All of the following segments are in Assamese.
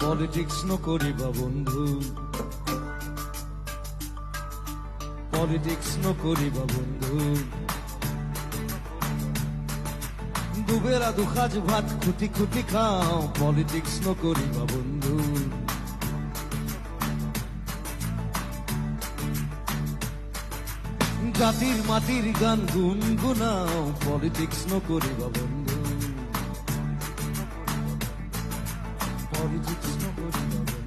পলিটিক্স নকৰিবা বন্ধু, পলিটিক্স নকৰিবা বন্ধু। দুবেলা দুসাঁজ ভাত খুটি খুটি খাওঁ, পলিটিক্স নকৰিবা বন্ধু। জাতিৰ মাটিৰ গান গুণগুণাওঁ, পলিটিক্স নকৰিবা বন্ধু, পলিটিক্স নকৰিবা বন্ধু।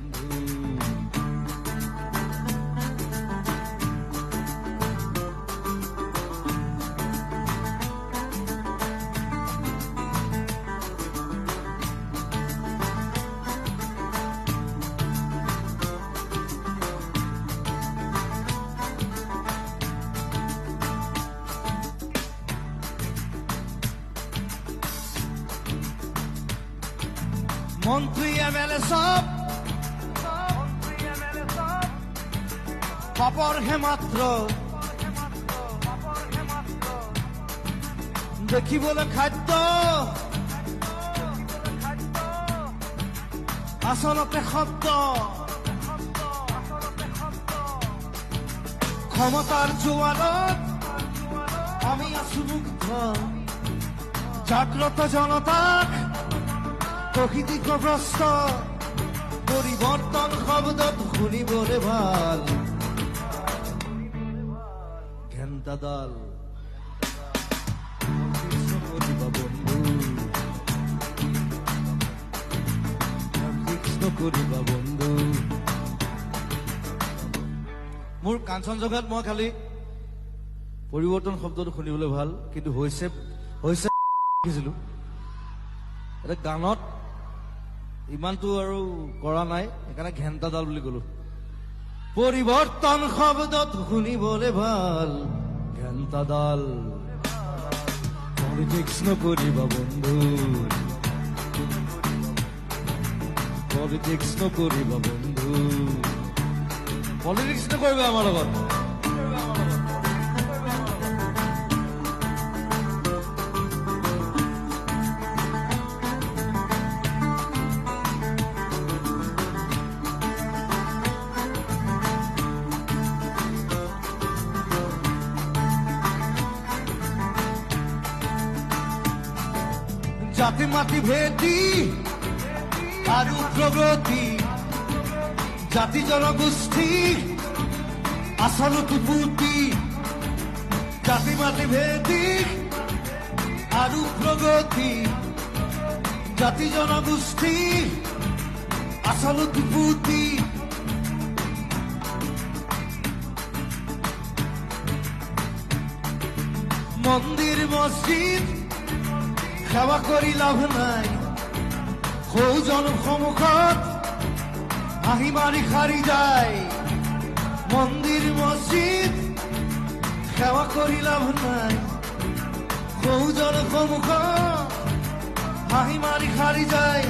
মন্ত্ৰী এমএলএ সব পাপৰ হে মাত্ৰ, দেখিবলৈ খাদ্য আচলতে শব্দ। ক্ষমতাৰ জোয়াৰত আমি আছো মুগ্ধ, জাগ্ৰত জনতাক প্ৰকৃতিগ্ৰস্ত। পৰিবৰ্তন শব্দত শুনিবলে ভাল, ঘেন্টা দাল নকৰিবা বন্ধু, নকৰিবা বন্ধু। মোৰ কাঞ্চনজংঘাত মই খালি পৰিৱৰ্তন শব্দটো শুনিবলৈ ভাল, কিন্তু হৈছে দেখিছিলো। এটা গানত ইমানটো আৰু কৰা নাই, সেইকাৰণে ঘেন্টাডাল বুলি কলো। পৰিৱৰ্তন শব্দত শুনিবলে ভাল, ঘেন্টাডাল। পলিটিক্স নকৰিবা বন্ধু, পলিটিক্স নকৰিবা বন্ধু, পলিটিক্স নকৰিবা আমাৰ লগত। জাতি মাটি ভেটি আৰু প্ৰগতি, জাতি জনগোষ্ঠী আচলতো পুতি। জাতি মাটি ভেটি আৰু প্ৰগতি, জাতি জনগোষ্ঠী আচলতো পুতি। মন্দিৰ মছজিদ সেৱা কৰি লাভ নাই, সৌজন সন্মুখত হাঁহি মাৰি সাৰি যায়। মন্দিৰ মছজিদ সেৱা কৰি লাভ নাই, সৌজন সন্মুখত হাঁহি মাৰি সাৰি যায়।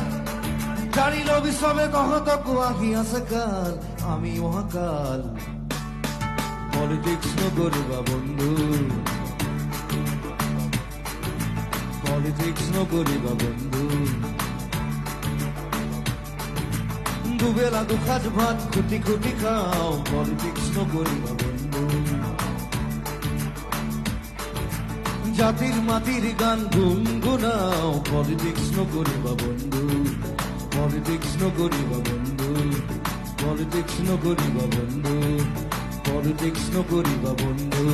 জানি লবি চবে তহঁতকো আহি আছে কাল, আমি অহাকাল। পলিটিক্স নকৰিবা বন্ধু, পলিটিক্স নকৰিবা বন্ধু। দুবেলা দুসাঁজ ভাত খুটি খুটি খাওঁ, পলিটিক্স নকৰিবা বন্ধু। জাতিৰ মাটিৰ গান গুণগুণাওঁ, পলিটিক্স নকৰিবা বন্ধু, পলিটিক্স নকৰিবা বন্ধু, পলিটিক্স নকৰিবা বন্ধু, পলিটিক্স নকৰিবা বন্ধু।